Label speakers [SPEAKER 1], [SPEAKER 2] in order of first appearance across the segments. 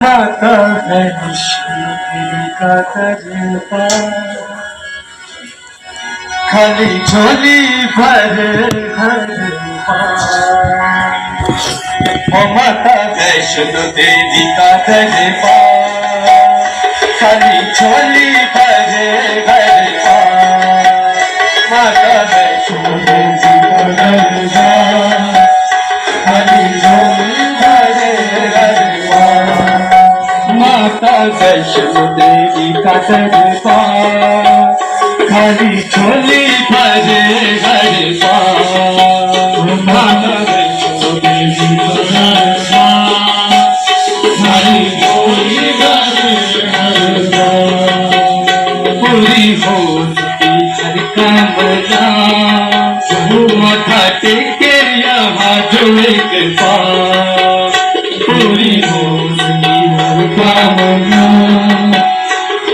[SPEAKER 1] आता है मुश्किल का तजुर्बा, खाली झोली भर घर ओ माता वैष्णो देवी का तजुर्बा, खाली झोली भर घर माता वैष्णो देवी का तजुर्बा, खाली झोली भर घर माता वैष्णो देवी का तजुर्बा, खाली झोली भरे गरबा। माता वैष्णो देवी का तजुर्बा, खाली झोली भरे गरबा। पूरी हो हर कामना, माथा टेके यहाँ जो एक बार, पूरी हो कामना,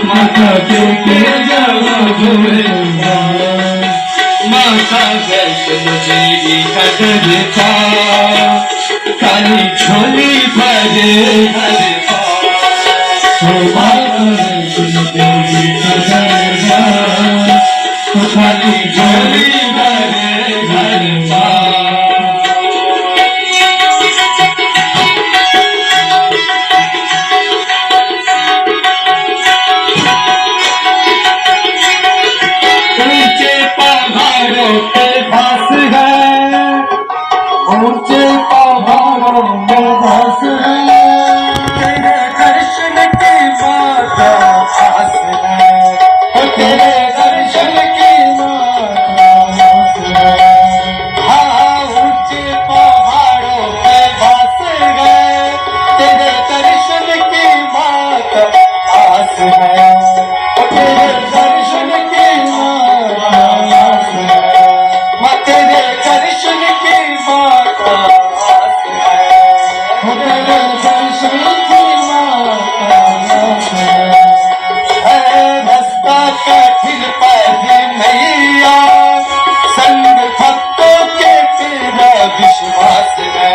[SPEAKER 1] माता टेके जावा जोड़ेगा। माता वैष्णो देवी का तजुर्बा, खाली झोली भरे गरबा। माता वैष्णो देवी का तजुर्बा, खाली झोली भरे गरबा। पास है ऊंचे पहाड़ों में बस है, तेरे दर्शन की माता आस है, तेरे दर्शन की माता आस है। हाँ ऊंचे पहाड़ों में बस है, तेरे दर्शन की माता आस है, तेरे दर्शन की माता आस है। तेरे दर्शन की माता आस है, तेरे दर्शन की माता आस है। रास्ता कठिन पर मैया, संग भक्तों के तेरा विश्वास है,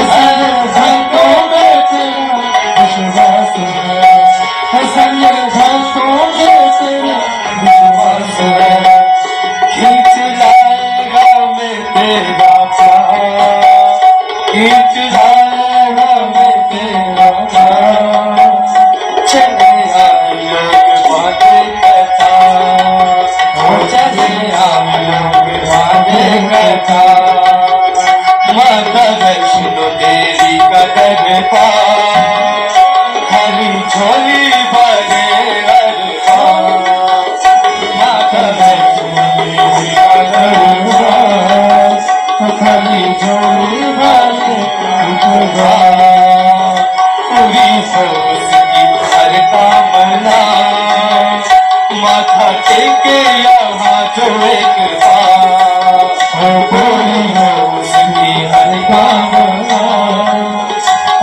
[SPEAKER 1] संग भक्तों में तेरा विश्वास है, संग भक्तों में तेरा विश्वास है। खींच लाएगा मैं तेरा प्यार, खींच लाएगा मैं तेरा प्यार। चले आए लोग बातें कथा, चले आए लोग बातें कथा। माता वैष्णो देवी का तजुर्बा, खाली झोली भरे गरबा। माता वैष्णो देवी का तजुर्बा, खाली झोली भरे गरबा। पूरी हो उसकी हर कामना, माथा टेके यहाँ जो एक बार। पूरी हो उसकी हर कामना,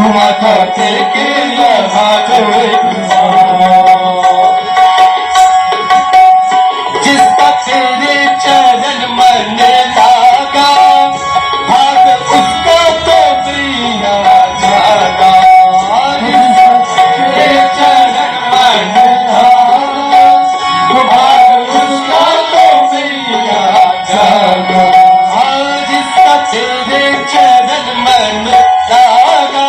[SPEAKER 1] माथा टेके यहाँ जो एक बार। जिसका तेरे चरण मन लागा, भाग उसका तो प्रिया जागा। जिसका तेरे चरण मन लागा, भाग उसका तो प्रिया जागा। जिसका तेरे चरण मन लागा,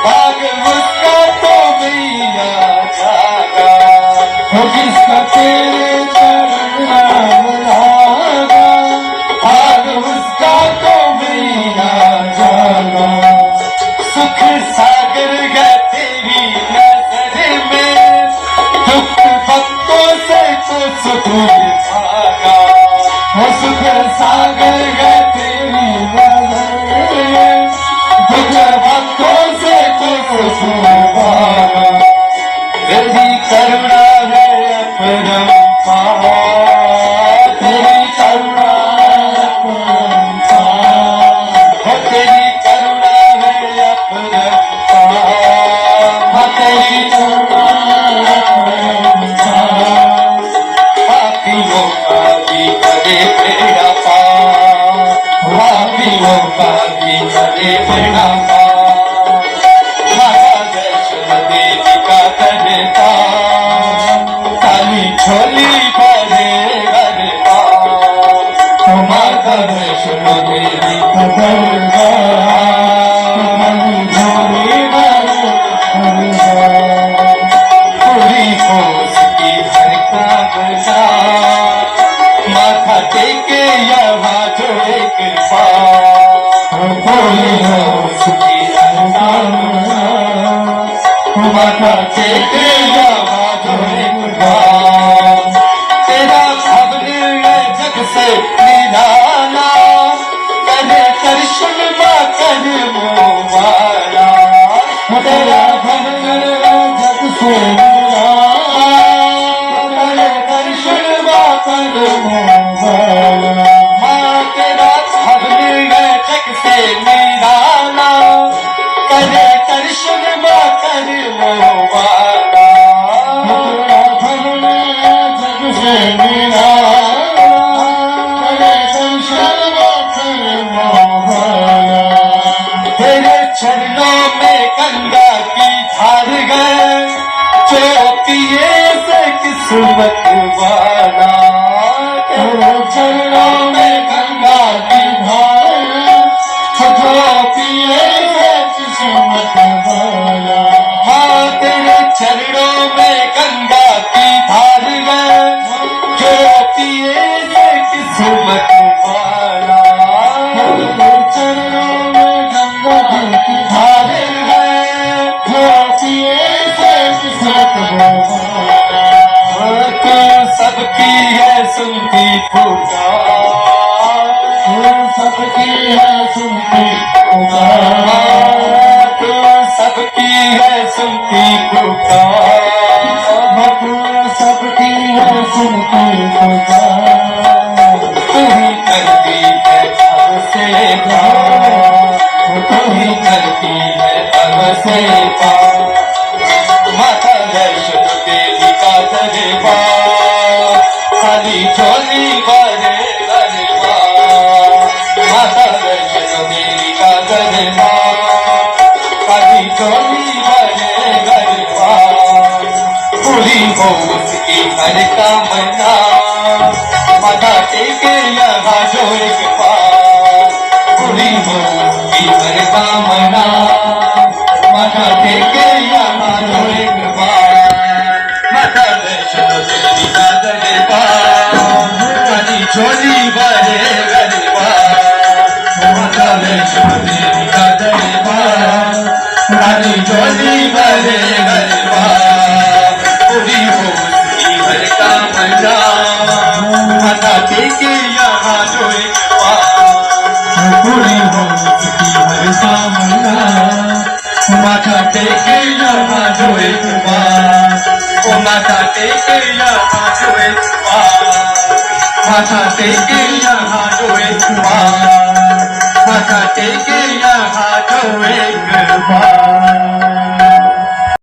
[SPEAKER 1] भाग उसका तो प्रिया जागा। जिसका तेरे चरण लागा, भाग उसका तो मैया जागा। सुख सागर है तेरी नजर में, दुख भक्तों से तो सुख भागा। सुख सागर है तेरी नजर में, दुख भक्तों से तो सुख भागा। तेरी करुणा है अपरंपार, तेरी करुणा है अपरंपार, तेरी करुणा है अपरंपार, तेरी करुणा है अपरंपार। पापियों का भी करे बेड़ा पार, पापियों का भी करे बेड़ा पार। माता माथा टेके यहाँ जो एक बार तेरा खबर है जग से निराला करे दर्शन माँ कर मोवाला तेरा खबर है जग से निराला करे दर्शन माँ कर मोवाला माँ तेरा खबर है जग से निराला करे दर्शन माँ कर मोवाला तेरा खबर है जग से निराला करे दर्शन माँ कर मोवाला तेरे चरणों में गंगा की धार गए जो पिए से किस्मत वाला तेरे चरणों में गंगा की धार जो पिए से किस्मत वाला हाँ तेरे चरणों में गंगा की धार गए जो पिए से किस्मत वाला तेरे चरणों में गंगा की धार है जो पिए से किस्मत वाला तू सबकी है सुनती पुकार तू सबकी है सुनती पुकार तू सबकी है सुनती पुकार तू सबकी है सुनती पुकार तू ही करती है हमसे प्यार तू ही करती है हमसे प्यार माता वैष्णो देवी का दरबार खाली झोली भरे दरबार माता वैष्णो देवी का दरबार खाली झोली भरे दरबार पूरी हो उसकी हर कामना माता टेके यहाँ जो एक बार पूरी हो उसकी हर कामना माता टेके यहाँ जो एक बार माता वैष्णो देवी का दरबार खाली झोली भरे दरबार माता वैष्णो देवी का दरबार खाली झोली भरे दरबार पूरी हो उसकी हर कामना माता टेके यहाँ जो एक बार पूरी हो उसकी हर कामना माथा टेके यहाँ जो एक बार ओ माथा टेके यहाँ जो एक बार माथा टेके यहाँ जो एक बार माथा टेके यहाँ जो एक बार